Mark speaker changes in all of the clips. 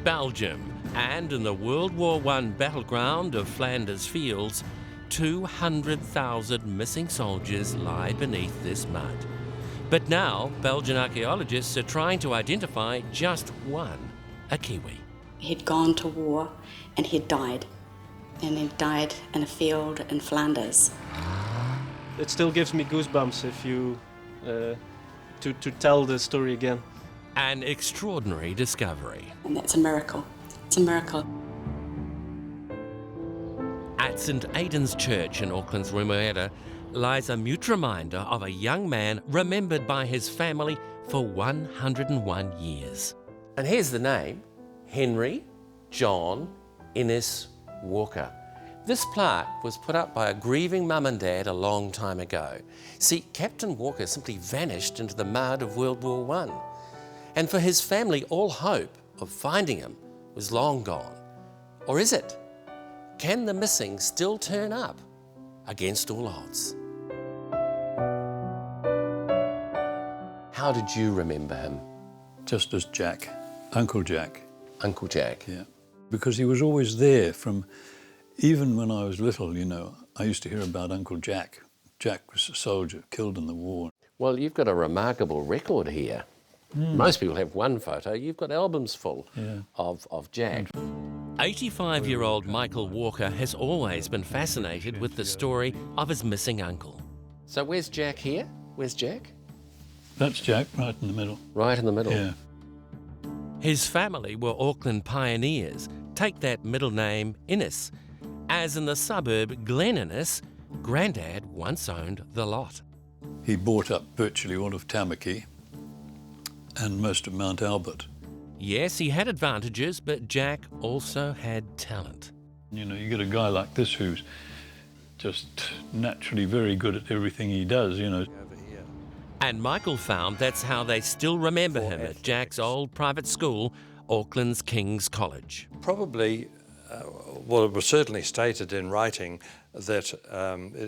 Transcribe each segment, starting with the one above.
Speaker 1: Belgium, and in the World War I battleground of Flanders Fields, 200,000 missing soldiers lie beneath this mud. But now, Belgian archaeologists are trying to identify just one, a kiwi.
Speaker 2: He'd gone to war and he'd died. And he died in a field in Flanders.
Speaker 3: It still gives me goosebumps if you to tell the story again.
Speaker 1: An extraordinary discovery.
Speaker 2: And that's a miracle. It's a miracle.
Speaker 1: At St Aidan's Church in Auckland's Remuera lies a mute reminder of a young man remembered by his family for 101 years. And here's the name, Henry John Innes Walker. This plaque was put up by a grieving mum and dad a long time ago. See, Captain Walker simply vanished into the mud of World War I. And for his family, all hope of finding him was long gone. Or is it? Can the missing still turn up against all odds? How did you remember him?
Speaker 4: Just as Jack, Uncle Jack.
Speaker 1: Uncle Jack?
Speaker 4: Yeah, because he was always there from, even when I was little, you know, I used to hear about Uncle Jack. Jack was a soldier killed in the war.
Speaker 1: Well, you've got a remarkable record here. Most people have one photo. You've got albums full of Jack. 85-year-old Michael Walker has always been fascinated with the story of his missing uncle. So where's Jack here? Where's Jack?
Speaker 4: That's Jack, right in the middle.
Speaker 1: Right in the middle?
Speaker 4: Yeah.
Speaker 1: His family were Auckland pioneers. Take that middle name, Innes. As in the suburb Glen Innes, Grandad once owned the lot.
Speaker 4: He bought up virtually all of Tamaki and most of Mount Albert.
Speaker 1: Yes, he had advantages, but Jack also had talent.
Speaker 4: You know, you get a guy like this who's just naturally very good at everything he does, you know.
Speaker 1: And Michael found that's how they still remember him at Jack's old private school, Auckland's King's College.
Speaker 5: Probably, well, it was certainly stated in writing that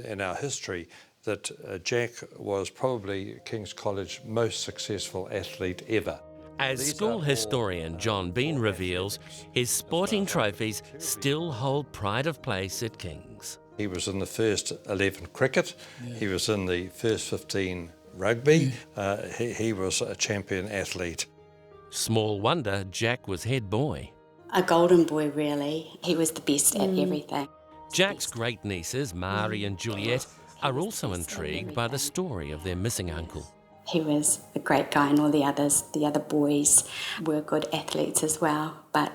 Speaker 5: in our history that Jack was probably King's College's most successful athlete ever.
Speaker 1: As school historian John Bean reveals, his sporting trophies still hold pride of place at King's.
Speaker 5: He was in the first 11 cricket, he was in the first 15 rugby, he was a champion athlete.
Speaker 1: Small wonder Jack was head boy.
Speaker 2: A golden boy, really. He was the best at everything.
Speaker 1: Jack's great nieces, Mari and Juliet, are also intrigued by the story of their missing uncle.
Speaker 2: He was a great guy, and all the other boys were good athletes as well. But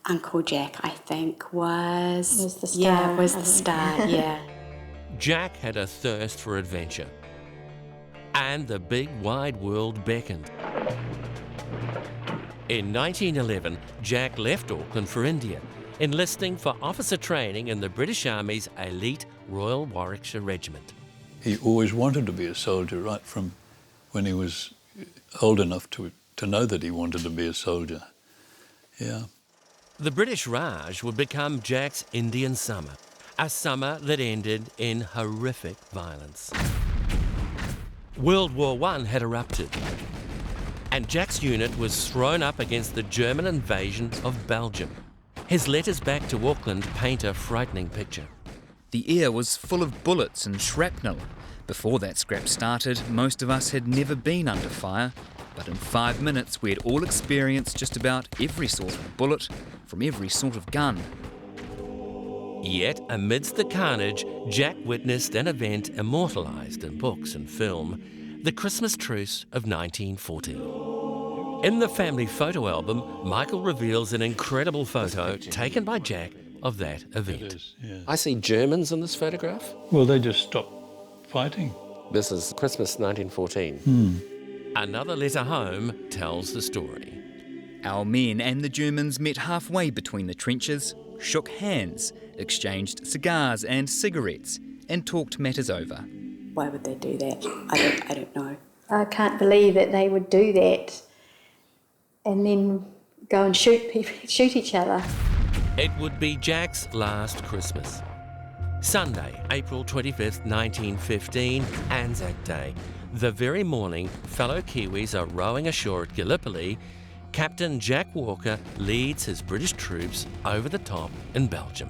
Speaker 2: Uncle Jack, I think, was
Speaker 6: the star.
Speaker 2: Yeah, was the star, yeah.
Speaker 1: Jack had a thirst for adventure. And the big wide world beckoned. In 1911, Jack left Auckland for India, enlisting for officer training in the British Army's elite Royal Warwickshire Regiment.
Speaker 4: He always wanted to be a soldier, right from when he was old enough to know that he wanted to be a soldier. Yeah.
Speaker 1: The British Raj would become Jack's Indian summer, a summer that ended in horrific violence. World War I had erupted, and Jack's unit was thrown up against the German invasion of Belgium. His letters back to Auckland paint a frightening picture.
Speaker 7: The air was full of bullets and shrapnel. Before that scrap started, most of us had never been under fire, but in 5 minutes we had all experienced just about every sort of bullet from every sort of gun.
Speaker 1: Yet, amidst the carnage, Jack witnessed an event immortalised in books and film, the Christmas truce of 1914. In the family photo album, Michael reveals an incredible photo taken by Jack of that event. I see Germans in this photograph.
Speaker 4: Well, they just stopped fighting.
Speaker 1: This is Christmas 1914. Another letter home tells the story.
Speaker 7: Our men and the Germans met halfway between the trenches, shook hands, exchanged cigars and cigarettes, and talked matters over.
Speaker 2: Why would they do that? I don't know.
Speaker 6: I can't believe that they would do that and then go and shoot each other.
Speaker 1: It would be Jack's last Christmas. Sunday, April 25th, 1915, Anzac Day. The very morning, fellow Kiwis are rowing ashore at Gallipoli Captain Jack Walker leads his British troops over the top in Belgium.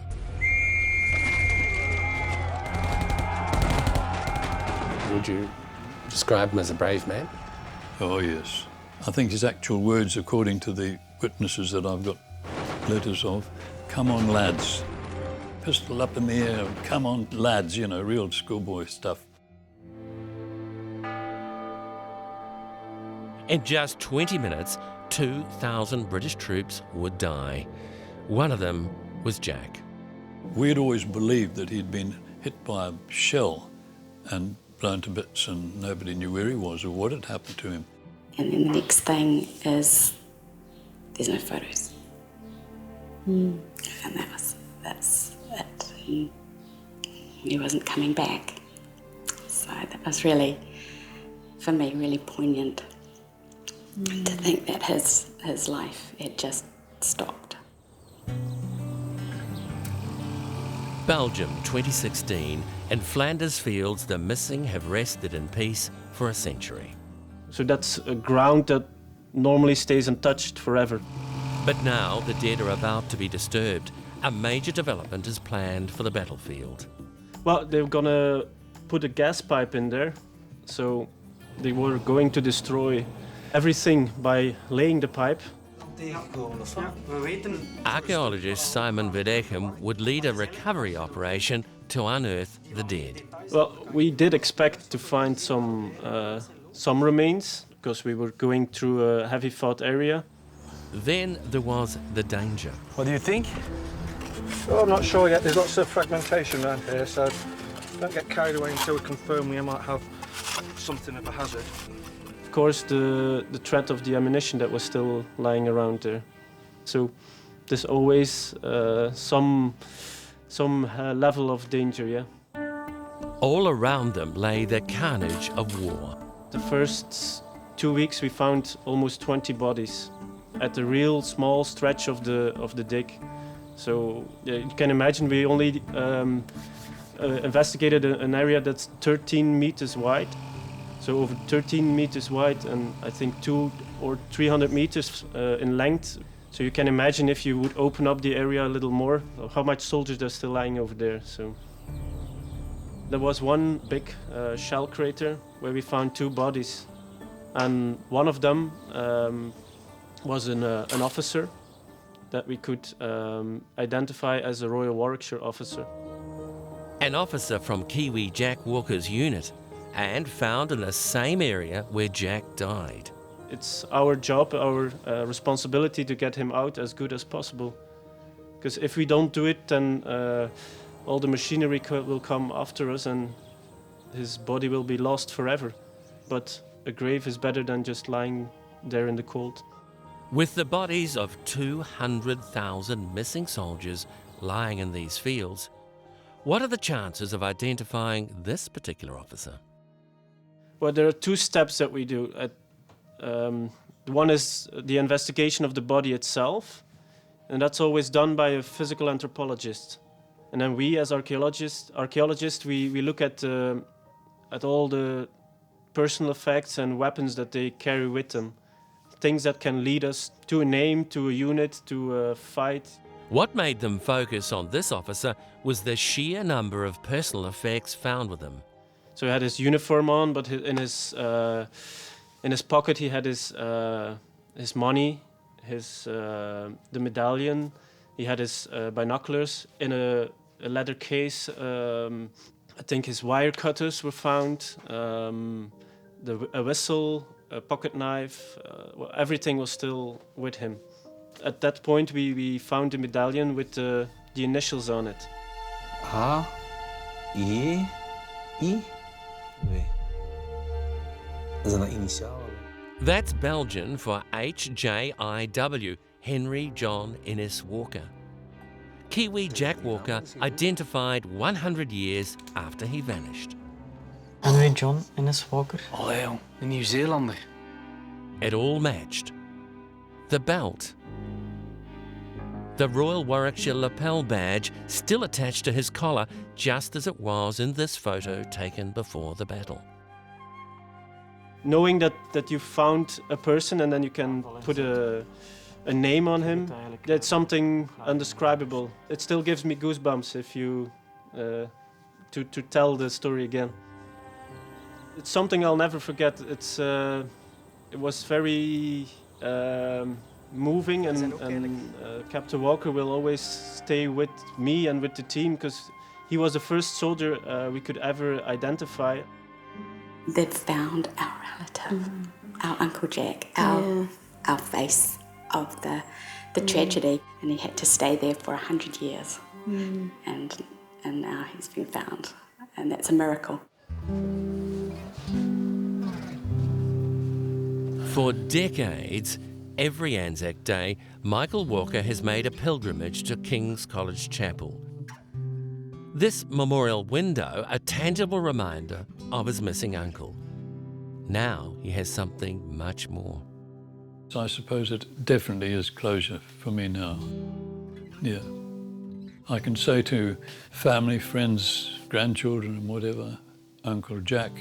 Speaker 1: Would you describe him as a brave man?
Speaker 4: Oh, yes. I think his actual words, according to the witnesses that I've got letters of, "Come on, lads." Pistol up in the air, "Come on, lads," you know, real schoolboy stuff.
Speaker 1: In just 20 minutes, 2,000 British troops would die. One of them was Jack.
Speaker 4: We had always believed that he'd been hit by a shell and blown to bits, and nobody knew where he was or what had happened to him.
Speaker 2: And then the next thing is there's no photos. And that's it. He wasn't coming back. So that was really, for me, really poignant to think that his life had just stopped.
Speaker 1: Belgium 2016. In Flanders fields, the missing have rested in peace for a century.
Speaker 3: So that's a ground that normally stays untouched forever.
Speaker 1: But now the dead are about to be disturbed. A major development is planned for the battlefield.
Speaker 3: Well, they're gonna put a gas pipe in there, so they were going to destroy everything by laying the pipe.
Speaker 1: Archaeologist Simon Verdechem would lead a recovery operation to unearth the dead.
Speaker 3: Well, we did expect to find some remains, because we were going through a heavy fought area.
Speaker 1: Then there was the danger.
Speaker 8: What do you think?
Speaker 9: Oh, I'm not sure yet. There's lots of fragmentation around here, so don't get carried away until we confirm we might have something of a hazard.
Speaker 3: Of course, the threat of the ammunition that was still lying around there. So there's always some level of danger, yeah.
Speaker 1: All around them lay the carnage of war.
Speaker 3: The first 2 weeks we found almost 20 bodies at a real small stretch of the dig. So yeah, you can imagine we only investigated an area that's 13 meters wide. So over 13 meters wide and I think 200 or 300 meters in length. So you can imagine if you would open up the area a little more, how much soldiers are still lying over there. So there was one big shell crater where we found 2 bodies. And one of them was an officer that we could identify as a Royal Warwickshire officer.
Speaker 1: An officer from Kiwi Jack Walker's unit, and found in the same area where Jack died.
Speaker 3: It's our job, our responsibility to get him out as good as possible. Because if we don't do it, then all the machinery will come after us and his body will be lost forever. But a grave is better than just lying there in the cold.
Speaker 1: With the bodies of 200,000 missing soldiers lying in these fields, what are the chances of identifying this particular officer?
Speaker 3: Well, there are 2 steps that we do. One is the investigation of the body itself, and that's always done by a physical anthropologist. And then we, as archaeologists, we look at all the personal effects and weapons that they carry with them. Things that can lead us to a name, to a unit, to a fight.
Speaker 1: What made them focus on this officer was the sheer number of personal effects found with him.
Speaker 3: So he had his uniform on, but in his pocket he had his money, the medallion. He had his binoculars in a leather case. I think his wire cutters were found. A whistle, a pocket knife. Everything was still with him. At that point, we found the medallion with the initials on it.
Speaker 8: A, E, I. Nee. Dat is een initiaal.
Speaker 1: That's Belgian for HJIW, Henry John Innes Walker. Kiwi Jack Walker identified 100 years after he vanished.
Speaker 10: Henry John Innes Walker.
Speaker 8: Allee jong, een Nieuw-Zeelander.
Speaker 1: It all matched. The belt. The Royal Warwickshire lapel badge still attached to his collar, just as it was in this photo taken before the battle.
Speaker 3: knowing that you found a person and then you can put a name on him, that's something undescribable. It still gives me goosebumps if you to tell the story again. It's something I'll never forget. It was very moving, and Captain Walker will always stay with me and with the team because he was the first soldier we could ever identify.
Speaker 2: They'd found our relative, our Uncle Jack, our face of the tragedy, and he had to stay there for 100 years. And now he's been found, and that's a miracle.
Speaker 1: For decades, every Anzac Day, Michael Walker has made a pilgrimage to King's College Chapel. This memorial window, a tangible reminder of his missing uncle. Now he has something much more.
Speaker 4: I suppose it definitely is closure for me now. Yeah. I can say to family, friends, grandchildren and whatever, Uncle Jack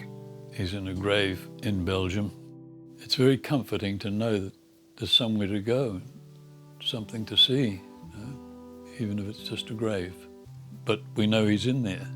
Speaker 4: is in a grave in Belgium. It's very comforting to know that there's somewhere to go, something to see, even if it's just a grave. But we know he's in there.